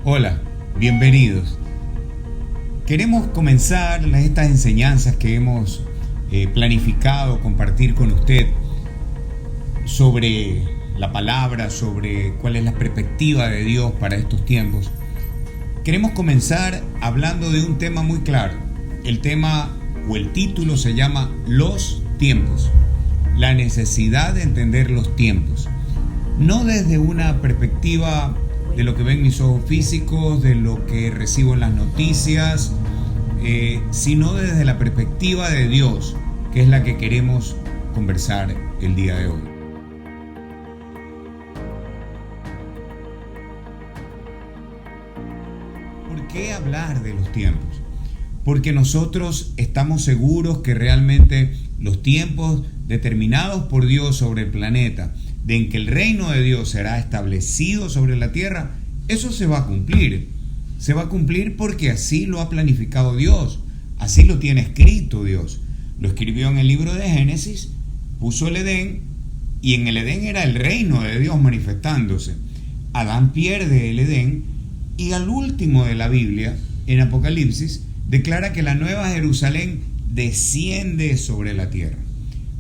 Hola, bienvenidos. Queremos comenzar estas enseñanzas que hemos planificado compartir con usted sobre la palabra, sobre cuál es la perspectiva de Dios para estos tiempos. Queremos comenzar hablando de un tema muy claro. El tema o el título se llama Los tiempos. La necesidad de entender los tiempos. No desde una perspectiva de lo que ven mis ojos físicos, de lo que recibo en las noticias, sino desde la perspectiva de Dios, que es la que queremos conversar el día de hoy. ¿Por qué hablar de los tiempos? Porque nosotros estamos seguros que realmente los tiempos determinados por Dios sobre el planeta, de en que el reino de Dios será establecido sobre la tierra, eso se va a cumplir. Se va a cumplir porque así lo ha planificado Dios, así lo tiene escrito Dios. Lo escribió en el libro de Génesis, puso el Edén, y en el Edén era el reino de Dios manifestándose. Adán pierde el Edén, y al último de la Biblia, en Apocalipsis, declara que la nueva Jerusalén desciende sobre la tierra.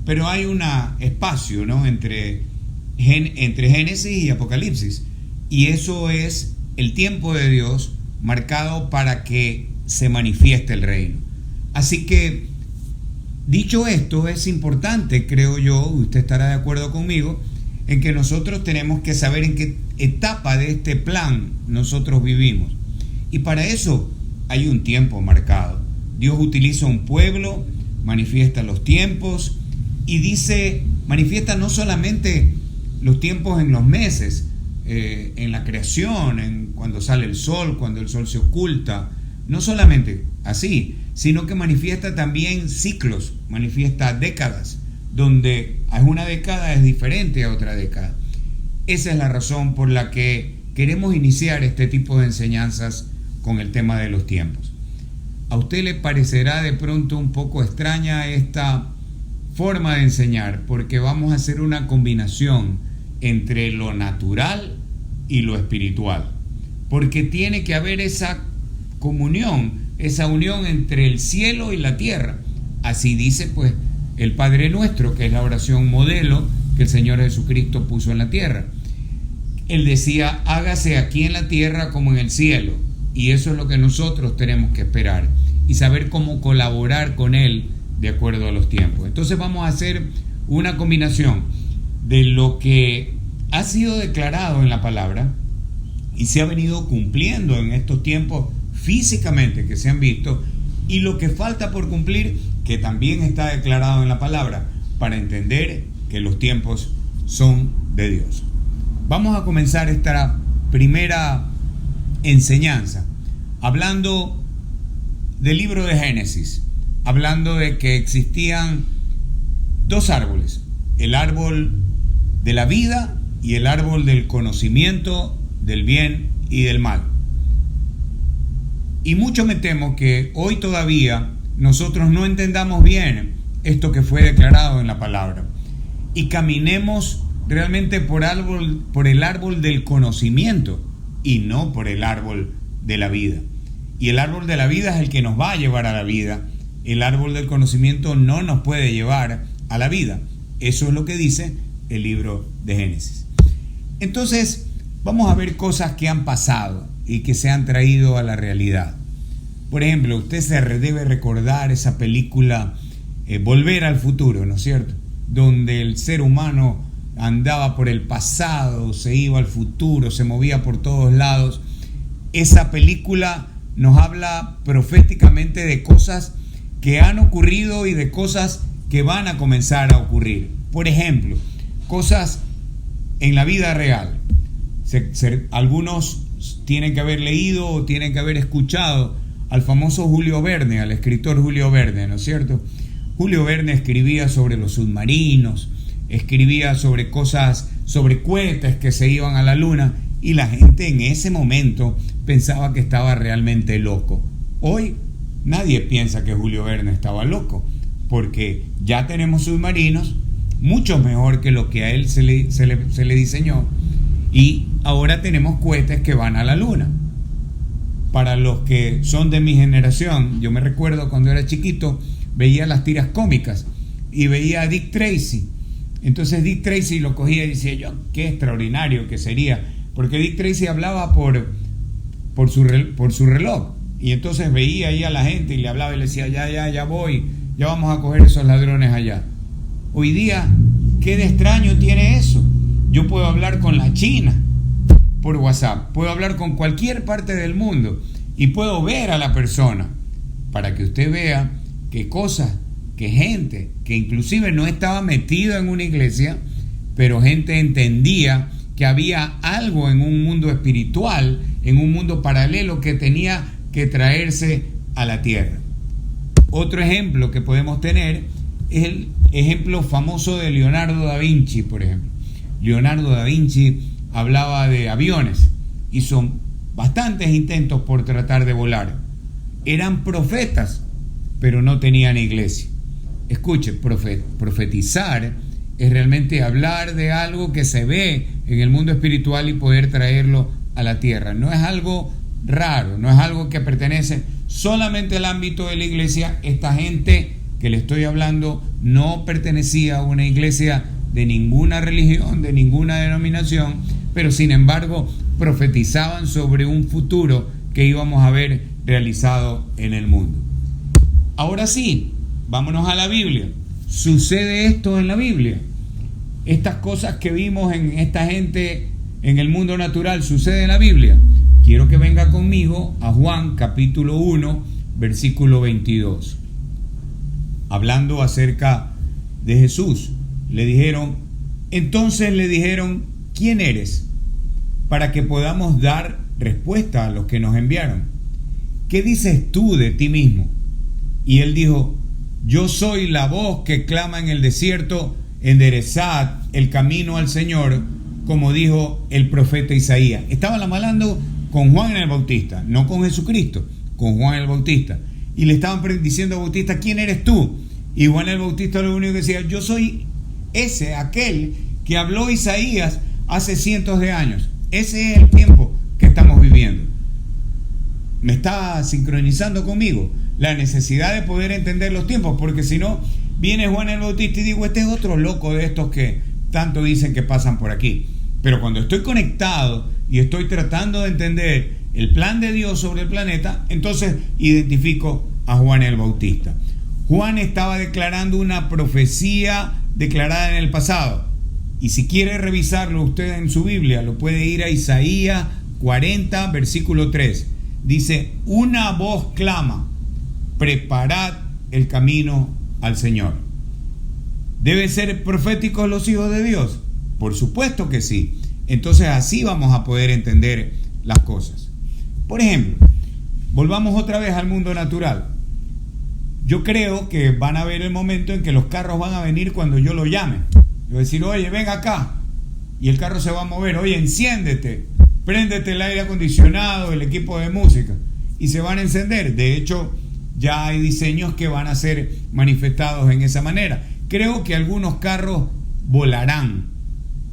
Pero hay un espacio, ¿no?, entre Génesis y Apocalipsis, y eso es el tiempo de Dios marcado para que se manifieste el reino. Así que, dicho esto, es importante, creo yo, usted estará de acuerdo conmigo, en que nosotros tenemos que saber en qué etapa de este plan nosotros vivimos. Y para eso hay un tiempo marcado. Dios utiliza un pueblo, manifiesta los tiempos y dice, manifiesta no solamente los tiempos en los meses, en la creación, en cuando sale el sol, cuando el sol se oculta, no solamente así, sino que manifiesta también ciclos, manifiesta décadas, donde una década es diferente a otra década. Esa es la razón por la que queremos iniciar este tipo de enseñanzas con el tema de los tiempos. ¿A usted le parecerá de pronto un poco extraña esta forma de enseñar? Porque vamos a hacer una combinación entre lo natural y lo espiritual. Porque tiene que haber esa comunión, esa unión entre el cielo y la tierra. Así dice pues el Padre Nuestro, que es la oración modelo que el Señor Jesucristo puso en la tierra. Él decía, hágase aquí en la tierra como en el cielo. Y eso es lo que nosotros tenemos que esperar y saber cómo colaborar con Él de acuerdo a los tiempos. Entonces vamos a hacer una combinación de lo que ha sido declarado en la palabra y se ha venido cumpliendo en estos tiempos físicamente que se han visto, y lo que falta por cumplir, que también está declarado en la palabra, para entender que los tiempos son de Dios. Vamos a comenzar esta primera enseñanza hablando del libro de Génesis, hablando de que existían dos árboles, el árbol de la vida y el árbol del conocimiento del bien y del mal. Y mucho me temo que hoy todavía nosotros no entendamos bien esto que fue declarado en la palabra y caminemos realmente por el árbol del conocimiento y no por el árbol de la vida. Y el árbol de la vida es el que nos va a llevar a la vida. El árbol del conocimiento no nos puede llevar a la vida. Eso es lo que dice el libro de Génesis. Entonces, vamos a ver cosas que han pasado y que se han traído a la realidad. Por ejemplo, usted se debe recordar esa película Volver al Futuro, ¿no es cierto?, donde el ser humano andaba por el pasado, se iba al futuro, se movía por todos lados. Esa película nos habla proféticamente de cosas que han ocurrido y de cosas que van a comenzar a ocurrir. Por ejemplo, cosas en la vida real. Algunos tienen que haber leído o tienen que haber escuchado al famoso Julio Verne, al escritor Julio Verne, ¿no es cierto? Julio Verne escribía sobre los submarinos, escribía sobre cosas, sobre cohetes que se iban a la luna, y la gente en ese momento pensaba que estaba realmente loco. Hoy nadie piensa que Julio Verne estaba loco, porque ya tenemos submarinos mucho mejor que lo que a él se le diseñó, y ahora tenemos cohetes que van a la luna. para los que son de mi generación, yo me recuerdo cuando era chiquito, veía las tiras cómicas y veía a Dick Tracy. Entonces Dick Tracy lo cogía y decía yo, qué extraordinario que sería, porque Dick Tracy hablaba por su reloj, y entonces veía ahí a la gente y le hablaba y le decía, ya voy, ya vamos a coger esos ladrones allá. Hoy día, ¿qué de extraño tiene eso? Yo puedo hablar con la China por WhatsApp, puedo hablar con cualquier parte del mundo y puedo ver a la persona, para que usted vea qué cosas, que gente que inclusive no estaba metida en una iglesia, pero gente entendía que había algo en un mundo espiritual, en un mundo paralelo que tenía que traerse a la tierra. Otro ejemplo que podemos tener es el ejemplo famoso de Leonardo da Vinci, por ejemplo. Leonardo da Vinci hablaba de aviones, hizo bastantes intentos por tratar de volar. Eran profetas, pero no tenían iglesia. Escuche, profetizar es realmente hablar de algo que se ve en el mundo espiritual y poder traerlo a la tierra. No es algo raro, no es algo que pertenece solamente al ámbito de la iglesia. Esta gente que le estoy hablando no pertenecía a una iglesia de ninguna religión, de ninguna denominación, pero sin embargo profetizaban sobre un futuro que íbamos a ver realizado en el mundo. Ahora sí, vámonos a la Biblia. ¿Sucede esto en la Biblia? Estas cosas que vimos en esta gente en el mundo natural, ¿sucede en la Biblia? Quiero que venga conmigo a Juan capítulo 1, versículo 22. Hablando acerca de Jesús, entonces le dijeron, ¿quién eres? Para que podamos dar respuesta a los que nos enviaron. ¿Qué dices tú de ti mismo? Y él dijo, yo soy la voz que clama en el desierto, enderezad el camino al Señor, como dijo el profeta Isaías. Estaban hablando con Juan el Bautista, no con Jesucristo, con Juan el Bautista. Y le estaban diciendo a Bautista, ¿quién eres tú? Y Juan el Bautista lo único que decía, yo soy aquel que habló Isaías hace cientos de años. Ese es el tiempo que estamos viviendo. ¿Me está sincronizando conmigo? La necesidad de poder entender los tiempos, porque si no, viene Juan el Bautista y digo, este es otro loco de estos que tanto dicen que pasan por aquí. Pero cuando estoy conectado y estoy tratando de entender el plan de Dios sobre el planeta, entonces identifico a Juan el Bautista. Juan estaba declarando una profecía declarada en el pasado. Y si quiere revisarlo usted en su Biblia, lo puede ir a Isaías 40, versículo 3. Dice, una voz clama, preparad el camino al Señor. ¿Deben ser proféticos los hijos de Dios? Por supuesto que sí. Entonces así vamos a poder entender las cosas. Por ejemplo, volvamos otra vez al mundo natural. Yo creo que van a haber el momento en que los carros van a venir cuando yo lo llame. Yo voy a decir, oye, ven acá. Y el carro se va a mover. Oye, enciéndete. Préndete el aire acondicionado, el equipo de música. Y se van a encender. De hecho, ya hay diseños que van a ser manifestados en esa manera. Creo que algunos carros volarán.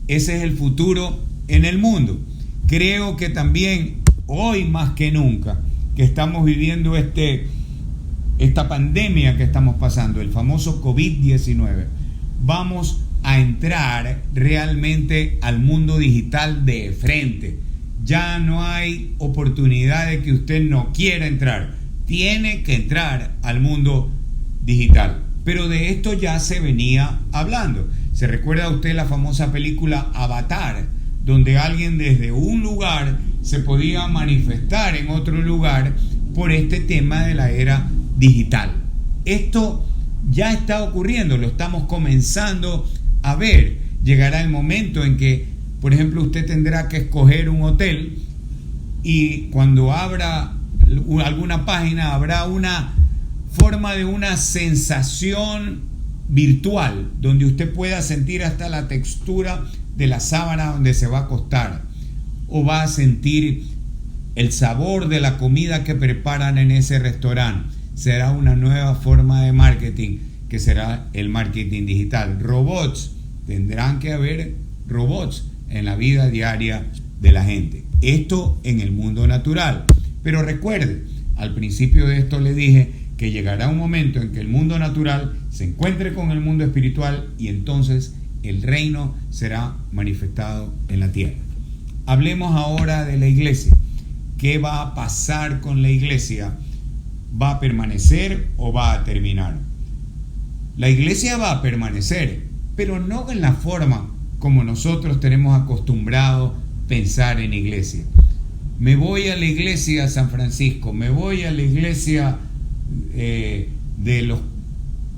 Ese es el futuro en el mundo. Creo que también, hoy más que nunca, que estamos viviendo esta pandemia que estamos pasando, el famoso COVID-19, vamos a entrar realmente al mundo digital de frente. Ya no hay oportunidad de que usted no quiera entrar. Tiene que entrar al mundo digital. Pero de esto ya se venía hablando. ¿Se recuerda usted la famosa película Avatar, donde alguien desde un lugar se podía manifestar en otro lugar por este tema de la era digital? Esto ya está ocurriendo, lo estamos comenzando a ver. Llegará el momento en que, por ejemplo, usted tendrá que escoger un hotel y cuando abra alguna página habrá una forma de una sensación virtual donde usted pueda sentir hasta la textura de la sábana donde se va a acostar, o va a sentir el sabor de la comida que preparan en ese restaurante. Será una nueva forma de marketing que será el marketing digital. Robots, tendrán que haber robots en la vida diaria de la gente. Esto en el mundo natural. Pero recuerde, al principio de esto le dije que llegará un momento en que el mundo natural se encuentre con el mundo espiritual y entonces el reino será manifestado en la tierra. Hablemos ahora de la iglesia. ¿Qué va a pasar con la iglesia? ¿Va a permanecer o va a terminar? La iglesia va a permanecer, pero no en la forma como nosotros tenemos acostumbrado pensar en iglesia. Me voy a la iglesia San Francisco, me voy a la iglesia de los,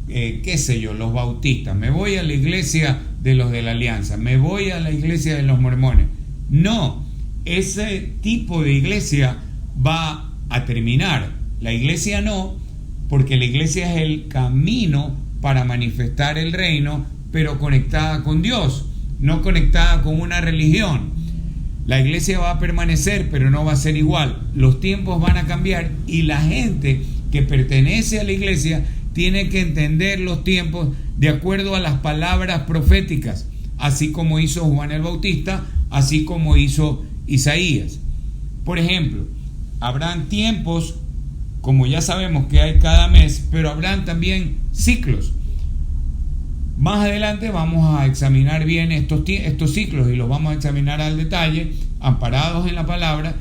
los bautistas, me voy a la iglesia de los de la Alianza, me voy a la iglesia de los mormones. No, ese tipo de iglesia va a terminar. La iglesia no, porque la iglesia es el camino para manifestar el reino, pero conectada con Dios, no conectada con una religión. La iglesia va a permanecer, pero no va a ser igual. Los tiempos van a cambiar y la gente que pertenece a la iglesia tiene que entender los tiempos de acuerdo a las palabras proféticas, así como hizo Juan el Bautista, así como hizo Isaías. Por ejemplo, habrán tiempos, como ya sabemos que hay cada mes, pero habrán también ciclos. Más adelante vamos a examinar bien estos ciclos y los vamos a examinar al detalle, amparados en la palabra,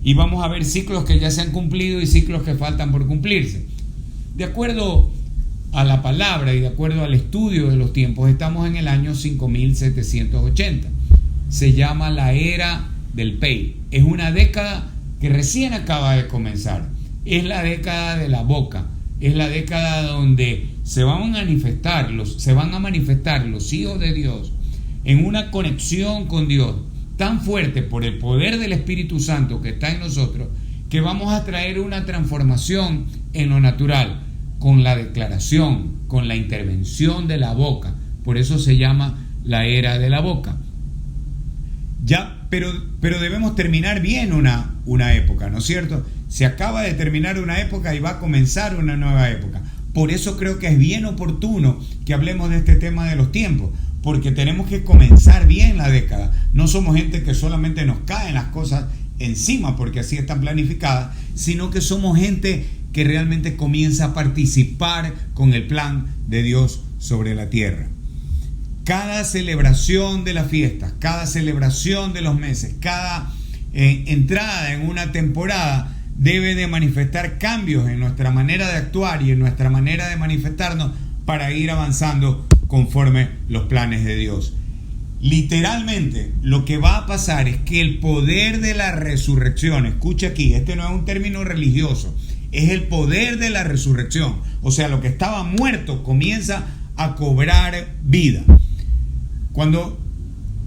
y vamos a ver ciclos que ya se han cumplido y ciclos que faltan por cumplirse. De acuerdo a la palabra y de acuerdo al estudio de los tiempos, estamos en el año 5780. Se llama la era del Pey. Es una década que recién acaba de comenzar. Es la década de la boca. Es la década donde se van a manifestar los hijos de Dios en una conexión con Dios tan fuerte por el poder del Espíritu Santo que está en nosotros, que vamos a traer una transformación en lo natural, con la declaración, con la intervención de la boca. Por eso se llama la era de la boca. Pero debemos terminar bien una época, ¿no es cierto? Se acaba de terminar una época y va a comenzar una nueva época. Por eso creo que es bien oportuno que hablemos de este tema de los tiempos, porque tenemos que comenzar bien la década. No somos gente que solamente nos caen las cosas encima porque así están planificadas, sino que somos gente que realmente comienza a participar con el plan de Dios sobre la tierra. Cada celebración de las fiestas, cada celebración de los meses, cada entrada en una temporada debe de manifestar cambios en nuestra manera de actuar y en nuestra manera de manifestarnos para ir avanzando conforme los planes de Dios. Literalmente, lo que va a pasar es que el poder de la resurrección, escucha aquí, este no es un término religioso, es el poder de la resurrección. O sea, lo que estaba muerto comienza a cobrar vida.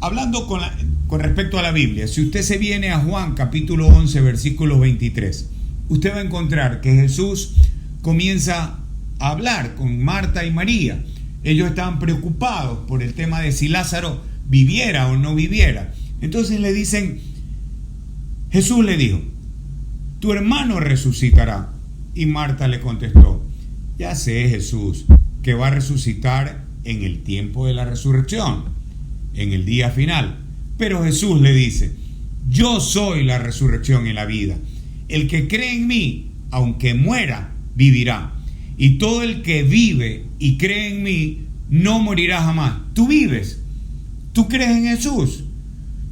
Hablando con respecto a la Biblia, si usted se viene a Juan capítulo 11 versículo 23, usted va a encontrar que Jesús comienza a hablar con Marta y María. Ellos estaban preocupados por el tema de si Lázaro viviera o no viviera. Entonces le dicen, Jesús le dijo, tu hermano resucitará. Y Marta le contestó, ya sé, Jesús, que va a resucitar en el tiempo de la resurrección, en el día final. Pero Jesús le dice, yo soy la resurrección y la vida. El que cree en mí, aunque muera, vivirá. Y todo el que vive y cree en mí, no morirá jamás. Tú vives, tú crees en Jesús,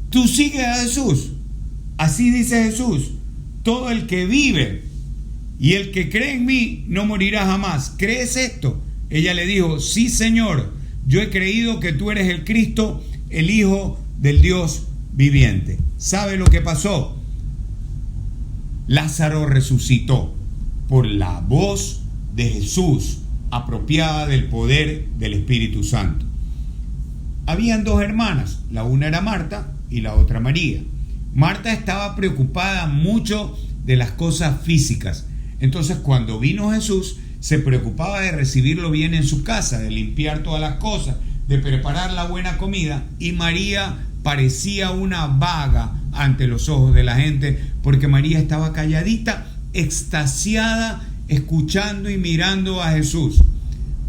tú sigues a Jesús. Así dice Jesús, todo el que vive y el que cree en mí, no morirá jamás. ¿Crees esto? Ella le dijo, sí, Señor, yo he creído que tú eres el Cristo, el Hijo del Dios viviente. ¿Sabe lo que pasó? Lázaro resucitó por la voz de Jesús, apropiada del poder del Espíritu Santo. Habían dos hermanas, la una era Marta y la otra María. Marta estaba preocupada mucho de las cosas físicas. Entonces, cuando vino Jesús, se preocupaba de recibirlo bien en su casa, de limpiar todas las cosas, de preparar la buena comida, y María parecía una vaga ante los ojos de la gente, porque María estaba calladita, extasiada, escuchando y mirando a Jesús.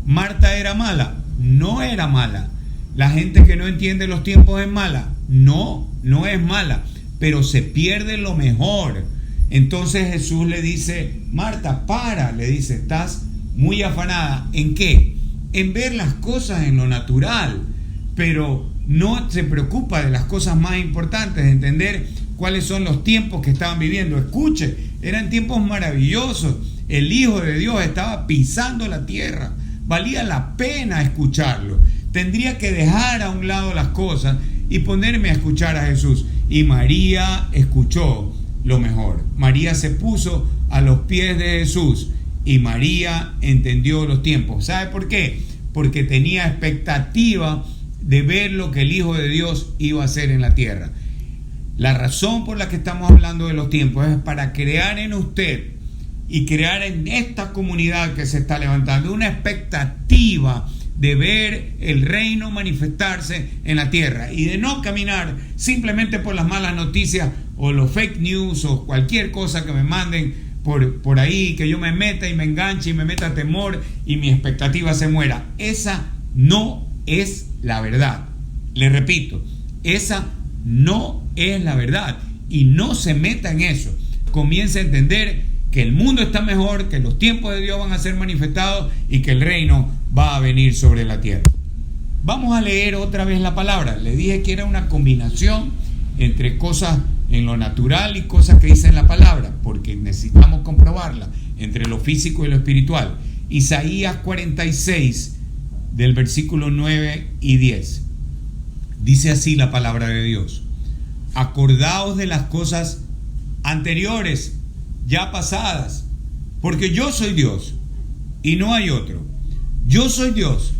¿Marta era mala? No era mala. ¿La gente que no entiende los tiempos es mala? No, no es mala, pero se pierde lo mejor. Entonces Jesús le dice: Marta, para, le dice, estás muy afanada. ¿En qué? En ver las cosas en lo natural, pero no se preocupa de las cosas más importantes, de entender cuáles son los tiempos que estaban viviendo. Escuche, eran tiempos maravillosos. El Hijo de Dios estaba pisando la tierra. Valía la pena escucharlo. Tendría que dejar a un lado las cosas y ponerme a escuchar a Jesús. Y María escuchó lo mejor. María se puso a los pies de Jesús y María entendió los tiempos. ¿Sabe por qué? Porque tenía expectativa de ver lo que el Hijo de Dios iba a hacer en la tierra. La razón por la que estamos hablando de los tiempos es para crear en usted y crear en esta comunidad que se está levantando una expectativa de ver el reino manifestarse en la tierra y de no caminar simplemente por las malas noticias o los fake news o cualquier cosa que me manden por ahí, que yo me meta y me enganche y me meta temor y mi expectativa se muera. Esa no es la verdad. Le repito, esa no es la verdad y no se meta en eso. Comience a entender que el mundo está mejor, que los tiempos de Dios van a ser manifestados y que el reino va a venir sobre la tierra. Vamos a leer otra vez la palabra. Le dije que era una combinación entre cosas en lo natural y cosas que dice en la palabra, porque necesitamos comprobarla entre lo físico y lo espiritual. Isaías 46, del versículo 9 y 10. Dice así la palabra de Dios: acordaos de las cosas anteriores, ya pasadas, porque yo soy Dios y no hay otro. Yo soy Dios,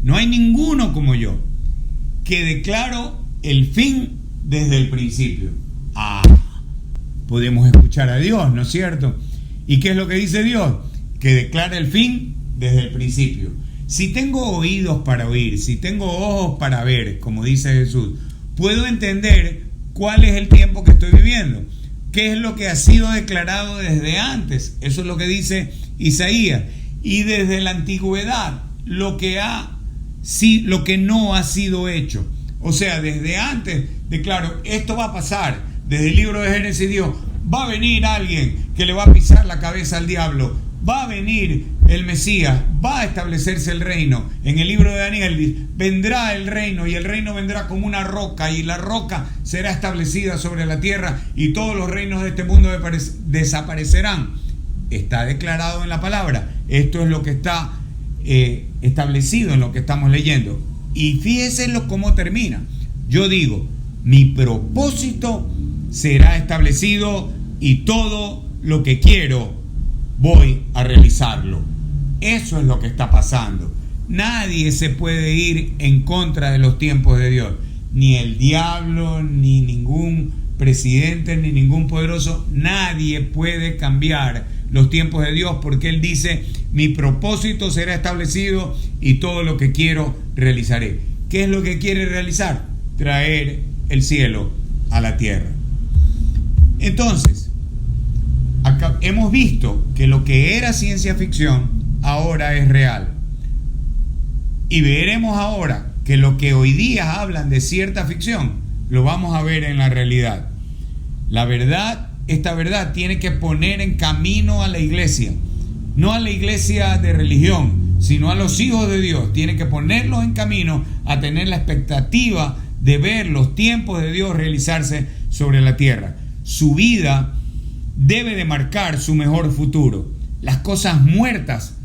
no hay ninguno como yo, que declaro el fin desde el principio. Podemos escuchar a Dios, ¿no es cierto? ¿Y qué es lo que dice Dios? Que declara el fin desde el principio. Si tengo oídos para oír, si tengo ojos para ver, como dice Jesús, puedo entender cuál es el tiempo que estoy viviendo. ¿Qué es lo que ha sido declarado desde antes? Eso es lo que dice Isaías. Y desde la antigüedad, lo que no ha sido hecho. O sea, desde antes declaro, esto va a pasar. Desde el libro de Génesis, Dios, va a venir alguien que le va a pisar la cabeza al diablo. Va a venir el Mesías, va a establecerse el reino. En el libro de Daniel, vendrá el reino y el reino vendrá como una roca y la roca será establecida sobre la tierra y todos los reinos de este mundo desaparecerán. Está declarado en la palabra. Esto es lo que está establecido en lo que estamos leyendo. Y fíjense cómo termina. Yo digo, mi propósito será establecido y todo lo que quiero voy a realizarlo. Eso es lo que está pasando. Nadie se puede ir en contra de los tiempos de Dios. Ni el diablo, ni ningún presidente, ni ningún poderoso. Nadie puede cambiar los tiempos de Dios porque Él dice, mi propósito será establecido y todo lo que quiero realizaré. ¿Qué es lo que quiere realizar? Traer el cielo a la tierra. Entonces, acá hemos visto que lo que era ciencia ficción ahora es real. Y veremos ahora que lo que hoy día hablan de cierta ficción, lo vamos a ver en la realidad. La verdad, esta verdad tiene que poner en camino a la iglesia. No a la iglesia de religión, sino a los hijos de Dios. Tiene que ponerlos en camino a tener la expectativa de ver los tiempos de Dios realizarse sobre la tierra. Su vida debe de marcar su mejor futuro. Las cosas muertas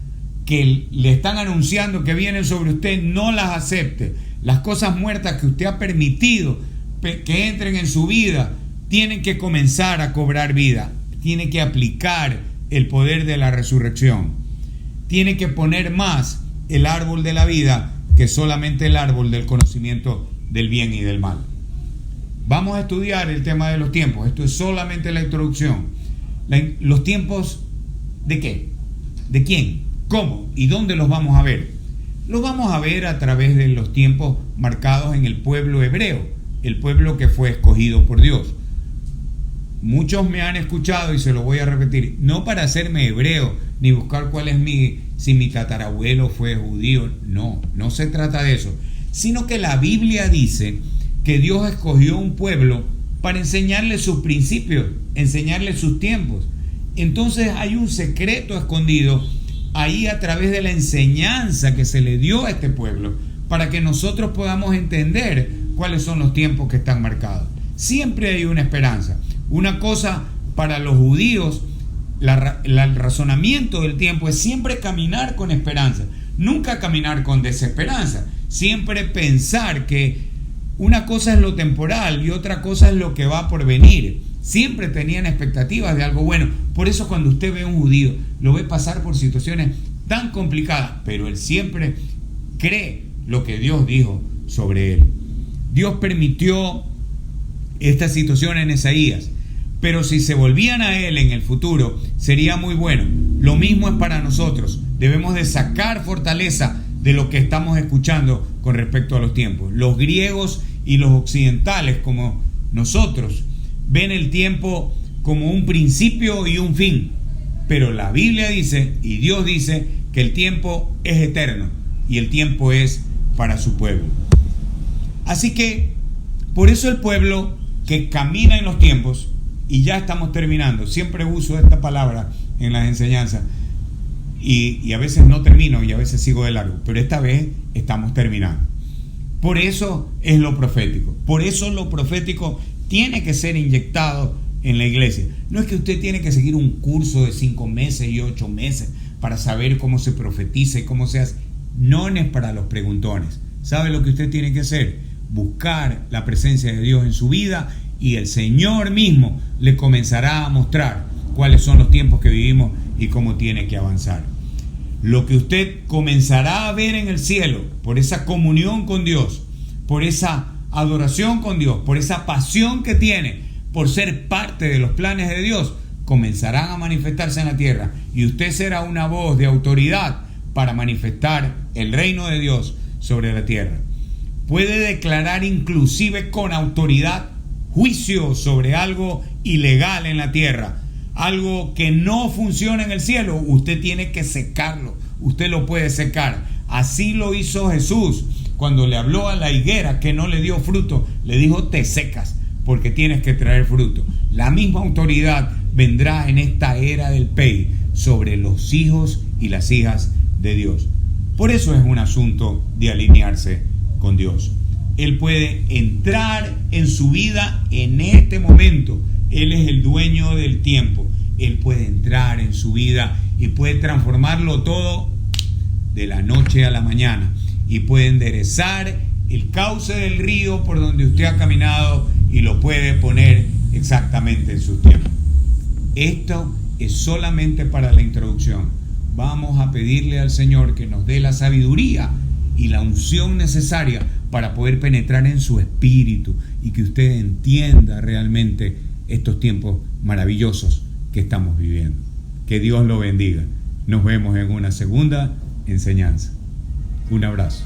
que le están anunciando que vienen sobre usted, no las acepte. Las cosas muertas que usted ha permitido que entren en su vida, tienen que comenzar a cobrar vida. Tiene que aplicar el poder de la resurrección. Tiene que poner más el árbol de la vida que solamente el árbol del conocimiento del bien y del mal. Vamos a estudiar el tema de los tiempos. Esto es solamente la introducción. Los tiempos, ¿de qué? ¿De quién? ¿Cómo? ¿Y dónde los vamos a ver? Los vamos a ver a través de los tiempos marcados en el pueblo hebreo, el pueblo que fue escogido por Dios. Muchos me han escuchado y se lo voy a repetir, no para hacerme hebreo, ni buscar cuál es si mi tatarabuelo fue judío, no se trata de eso, sino que la Biblia dice que Dios escogió un pueblo para enseñarles sus principios, enseñarles sus tiempos. Entonces hay un secreto escondido ahí a través de la enseñanza que se le dio a este pueblo para que nosotros podamos entender cuáles son los tiempos que están marcados. Siempre hay una esperanza. Una cosa para los judíos, el razonamiento del tiempo es siempre caminar con esperanza, nunca caminar con desesperanza. Siempre pensar que una cosa es lo temporal y otra cosa es lo que va por venir. Siempre tenían expectativas de algo bueno. Por eso cuando usted ve a un judío, lo ve pasar por situaciones tan complicadas, pero él siempre cree lo que Dios dijo sobre él. Dios permitió esta situación en Isaías, pero si se volvían a él en el futuro, sería muy bueno. Lo mismo es para nosotros. Debemos de sacar fortaleza de lo que estamos escuchando con respecto a los tiempos. Los griegos y los occidentales, como nosotros, ven el tiempo como un principio y un fin, pero la Biblia dice y Dios dice que el tiempo es eterno y el tiempo es para su pueblo. Así que por eso el pueblo que camina en los tiempos, y ya estamos terminando, siempre uso esta palabra en las enseñanzas y a veces no termino y a veces sigo de largo, pero esta vez estamos terminando. Por eso es lo profético, por eso lo profético tiene que ser inyectado en la iglesia. No es que usted tiene que seguir un curso de 5 meses y 8 meses para saber cómo se profetiza y cómo se hace. No es para los preguntones. ¿Sabe lo que usted tiene que hacer? Buscar la presencia de Dios en su vida y el Señor mismo le comenzará a mostrar cuáles son los tiempos que vivimos y cómo tiene que avanzar. Lo que usted comenzará a ver en el cielo por esa comunión con Dios, por esa adoración con Dios, por esa pasión que tiene por ser parte de los planes de Dios, comenzarán a manifestarse en la tierra y usted será una voz de autoridad para manifestar el reino de Dios sobre la tierra. Puede declarar inclusive con autoridad juicio sobre algo ilegal en la tierra, algo que no funciona en el cielo. Usted tiene que secarlo, usted lo puede secar. Así lo hizo Jesús cuando le habló a la higuera que no le dio fruto, le dijo: te secas porque tienes que traer fruto. La misma autoridad vendrá en esta era del PEI sobre los hijos y las hijas de Dios. Por eso es un asunto de alinearse con Dios. Él puede entrar en su vida en este momento. Él es el dueño del tiempo. Él puede entrar en su vida y puede transformarlo todo de la noche a la mañana. Y puede enderezar el cauce del río por donde usted ha caminado y lo puede poner exactamente en su tiempo. Esto es solamente para la introducción. Vamos a pedirle al Señor que nos dé la sabiduría y la unción necesaria para poder penetrar en su espíritu y que usted entienda realmente estos tiempos maravillosos que estamos viviendo. Que Dios lo bendiga. Nos vemos en una segunda enseñanza. Un abrazo.